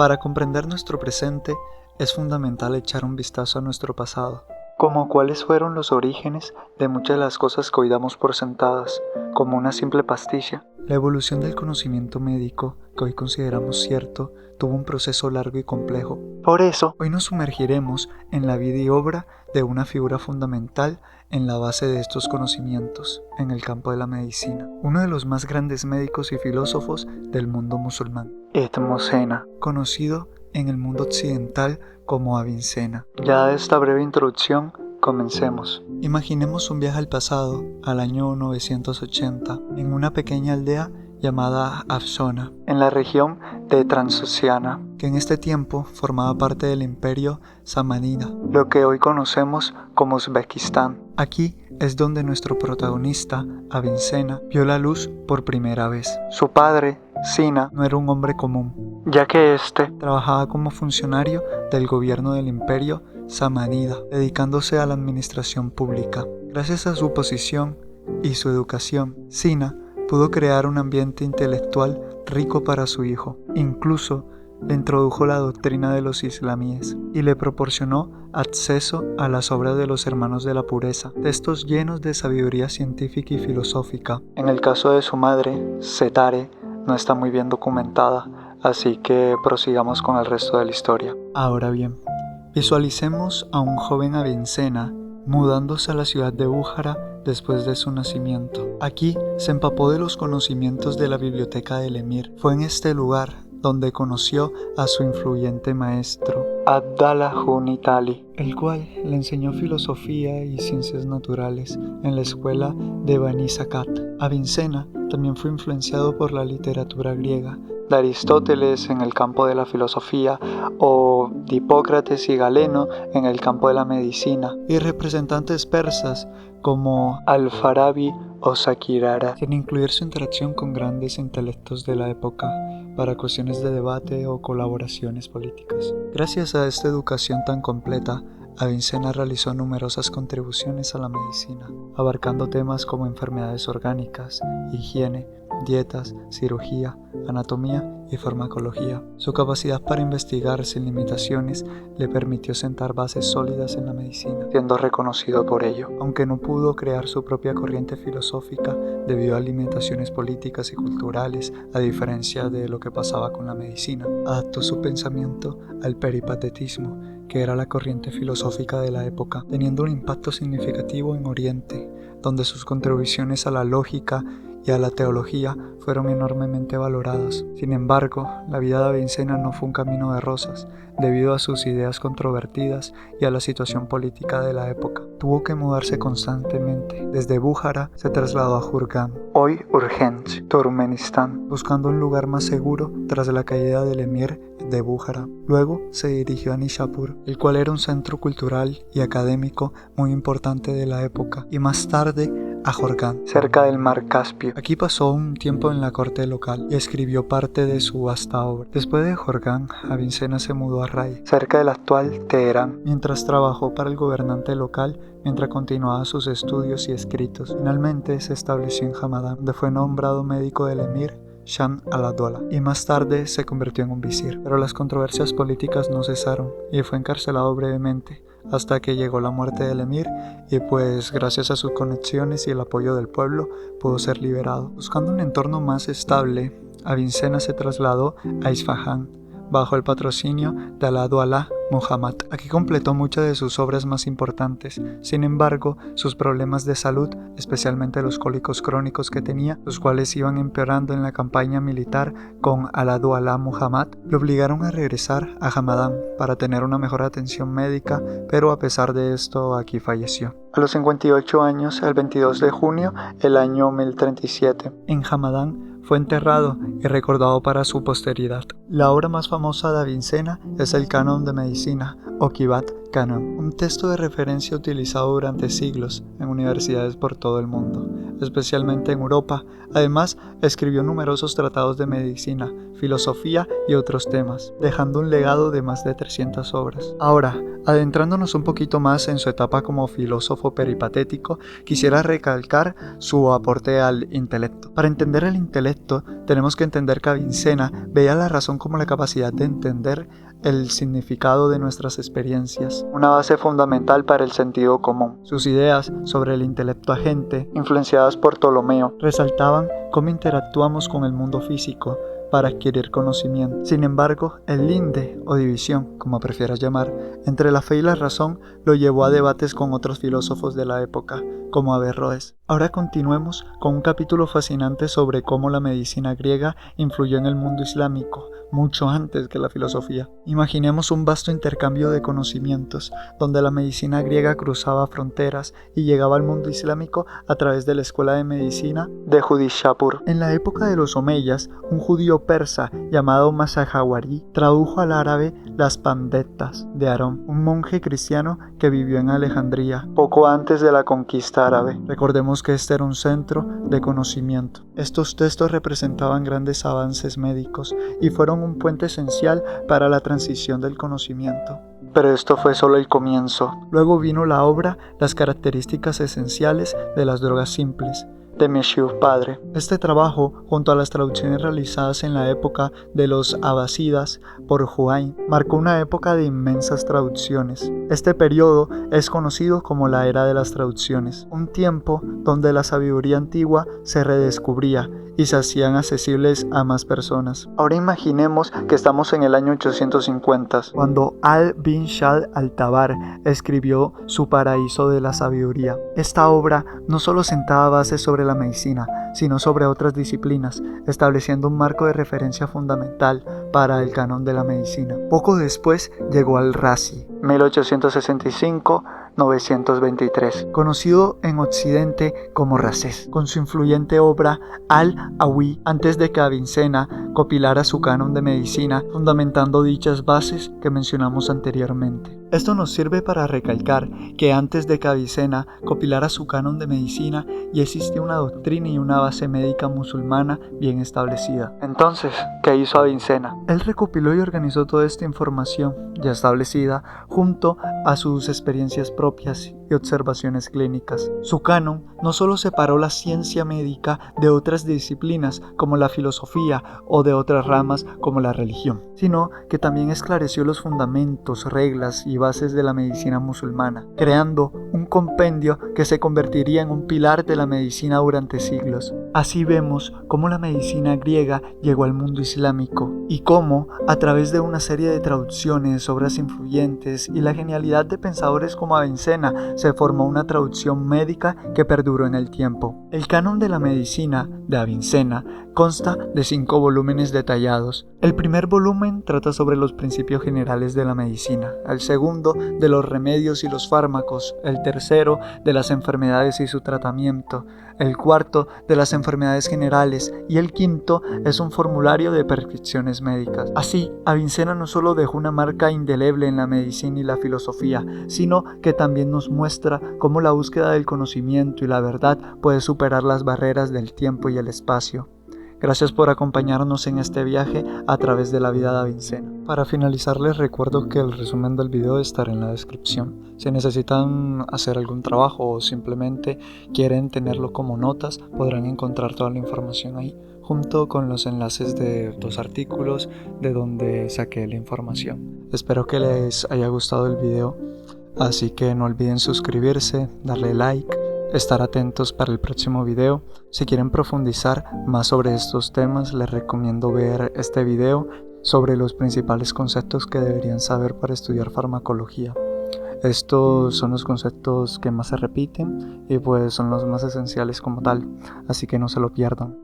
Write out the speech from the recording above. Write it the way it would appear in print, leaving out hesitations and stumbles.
Para comprender nuestro presente, es fundamental echar un vistazo a nuestro pasado, como cuáles fueron los orígenes de muchas de las cosas que hoy damos por sentadas, como una simple pastilla. La evolución del conocimiento médico, que hoy consideramos cierto, tuvo un proceso largo y complejo. Por eso, hoy nos sumergiremos en la vida y obra de una figura fundamental en la base de estos conocimientos, en el campo de la medicina. Uno de los más grandes médicos y filósofos del mundo musulmán, Ibn Sina, conocido en el mundo occidental como Avicenna. Ya de esta breve introducción, comencemos. Imaginemos un viaje al pasado, al año 980, en una pequeña aldea llamada Afsona, en la región de Transoxiana, que en este tiempo formaba parte del imperio Samánida, lo que hoy conocemos como Uzbekistán. Aquí es donde nuestro protagonista, Avicenna, vio la luz por primera vez. Su padre, Sina, no era un hombre común, ya que éste trabajaba como funcionario del gobierno del imperio Samánida, dedicándose a la administración pública. Gracias a su posición y su educación, Sina pudo crear un ambiente intelectual rico para su hijo. Incluso le introdujo la doctrina de los islamíes y le proporcionó acceso a las obras de los Hermanos de la Pureza, textos llenos de sabiduría científica y filosófica. En el caso de su madre, Setare, no está muy bien documentada, así que prosigamos con el resto de la historia. Ahora bien, visualicemos a un joven Avicenna mudándose a la ciudad de Bújara después de su nacimiento. Aquí se empapó de los conocimientos de la biblioteca del emir. Fue en este lugar donde conoció a su influyente maestro, Abdallah Junitali, el cual le enseñó filosofía y ciencias naturales en la escuela de Bani Sakat. Avicenna también fue influenciado por la literatura griega, de Aristóteles en el campo de la filosofía o de Hipócrates y Galeno en el campo de la medicina, y representantes persas como Al-Farabi o Sakirara, sin incluir su interacción con grandes intelectos de la época para cuestiones de debate o colaboraciones políticas. Gracias a esta educación tan completa, Avicenna realizó numerosas contribuciones a la medicina, abarcando temas como enfermedades orgánicas, higiene, dietas, cirugía, anatomía y farmacología. Su capacidad para investigar sin limitaciones le permitió sentar bases sólidas en la medicina, siendo reconocido por ello. Aunque no pudo crear su propia corriente filosófica debido a limitaciones políticas y culturales, a diferencia de lo que pasaba con la medicina, adaptó su pensamiento al peripatetismo, que era la corriente filosófica de la época, teniendo un impacto significativo en Oriente, donde sus contribuciones a la lógica y a la teología fueron enormemente valoradas. Sin embargo, la vida de Avicenna no fue un camino de rosas, debido a sus ideas controvertidas y a la situación política de la época. Tuvo que mudarse constantemente. Desde Bújara se trasladó a Jurgan, hoy Urgench, Turkmenistán, buscando un lugar más seguro tras la caída del emir de Bújara. Luego se dirigió a Nishapur, el cual era un centro cultural y académico muy importante de la época, y más tarde a Jorgan, cerca del mar Caspio. Aquí pasó un tiempo en la corte local y escribió parte de su vasta obra. Después de Jorgan, Avicenna se mudó a Ray, cerca del actual Teherán, mientras trabajó para el gobernante local mientras continuaba sus estudios y escritos. Finalmente se estableció en Hamadán, donde fue nombrado médico del emir Shah al-Adwala, y más tarde se convirtió en un visir. Pero las controversias políticas no cesaron y fue encarcelado brevemente, hasta que llegó la muerte del emir y pues gracias a sus conexiones y el apoyo del pueblo pudo ser liberado. Buscando un entorno más estable, Avicenna se trasladó a Isfahán bajo el patrocinio de Al-Adwala Muhammad. Aquí completó muchas de sus obras más importantes. Sin embargo, sus problemas de salud, especialmente los cólicos crónicos que tenía, los cuales iban empeorando en la campaña militar con Al-Adwala Muhammad, le obligaron a regresar a Hamadán para tener una mejor atención médica, pero a pesar de esto aquí falleció a los 58 años el 22 de junio del año 1037 en Hamadán. Fue enterrado y recordado para su posteridad. La obra más famosa de Avicenna es el Canon de Medicina, o Qibat, Canon, un texto de referencia utilizado durante siglos en universidades por todo el mundo, especialmente en Europa. Además, escribió numerosos tratados de medicina, filosofía y otros temas, dejando un legado de más de 300 obras. Ahora, adentrándonos un poquito más en su etapa como filósofo peripatético, quisiera recalcar su aporte al intelecto. Para entender el intelecto, tenemos que entender que Avicena veía la razón como la capacidad de entender el significado de nuestras experiencias, una base fundamental para el sentido común. Sus ideas sobre el intelecto agente, influenciadas por Ptolomeo, resaltaban cómo interactuamos con el mundo físico para adquirir conocimiento. Sin embargo, el linde, o división, como prefieras llamar, entre la fe y la razón lo llevó a debates con otros filósofos de la época, como Averroes. Ahora continuemos con un capítulo fascinante sobre cómo la medicina griega influyó en el mundo islámico, mucho antes que la filosofía. Imaginemos un vasto intercambio de conocimientos, donde la medicina griega cruzaba fronteras y llegaba al mundo islámico a través de la escuela de medicina de Judishapur. En la época de los omeyas, un judío persa llamado Masahawari tradujo al árabe las Pandettas de Aarón, un monje cristiano que vivió en Alejandría, poco antes de la conquista árabe. Recordemos que este era un centro de conocimiento. Estos textos representaban grandes avances médicos y fueron un puente esencial para la transición del conocimiento. Pero esto fue solo el comienzo. Luego vino la obra Las características esenciales de las drogas simples, de Monsieur Padre. Este trabajo, junto a las traducciones realizadas en la época de los abasidas por Juayn, marcó una época de inmensas traducciones. Este periodo es conocido como la era de las traducciones, un tiempo donde la sabiduría antigua se redescubría y se hacían accesibles a más personas. Ahora imaginemos que estamos en el año 850, cuando Al-Bin Shad al-Tabar escribió Su Paraíso de la Sabiduría. Esta obra no solo sentaba bases sobre la medicina, sino sobre otras disciplinas, estableciendo un marco de referencia fundamental para el canon de la medicina. Poco después llegó Al-Razi, 1865-923, conocido en Occidente como Rasés, con su influyente obra Al-Awi, antes de que Avicena compilara su canon de medicina, fundamentando dichas bases que mencionamos anteriormente. Esto nos sirve para recalcar que antes de que Avicena compilara su canon de medicina ya existía una doctrina y una base médica musulmana bien establecida. Entonces, ¿qué hizo Avicena? Él recopiló y organizó toda esta información ya establecida junto a sus experiencias propias y observaciones clínicas. Su canon no solo separó la ciencia médica de otras disciplinas como la filosofía o de otras ramas como la religión, sino que también esclareció los fundamentos, reglas y bases de la medicina musulmana, creando un compendio que se convertiría en un pilar de la medicina durante siglos. Así vemos cómo la medicina griega llegó al mundo islámico y cómo, a través de una serie de traducciones, obras influyentes y la genialidad de pensadores como Avicena, se formó una traducción médica que perduró en el tiempo. El canon de la medicina de Avicena consta de 5 volúmenes detallados. El primer volumen trata sobre los principios generales de la medicina, el segundo de los remedios y los fármacos, el tercero de las enfermedades y su tratamiento, el cuarto de las enfermedades generales y el quinto es un formulario de prescripciones médicas. Así, Avicena no solo dejó una marca indeleble en la medicina y la filosofía, sino que también nos muestra cómo la búsqueda del conocimiento y la verdad puede superar las barreras del tiempo y el espacio. Gracias por acompañarnos en este viaje a través de la vida de Avicena. Para finalizar, les recuerdo que el resumen del video estará en la descripción. Si necesitan hacer algún trabajo o simplemente quieren tenerlo como notas, podrán encontrar toda la información ahí, junto con los enlaces de 2 artículos de donde saqué la información. Espero que les haya gustado el video, así que no olviden suscribirse, darle like, estar atentos para el próximo video. Si quieren profundizar más sobre estos temas, les recomiendo ver este video sobre los principales conceptos que deberían saber para estudiar farmacología. Estos son los conceptos que más se repiten y pues son los más esenciales como tal, así que no se lo pierdan.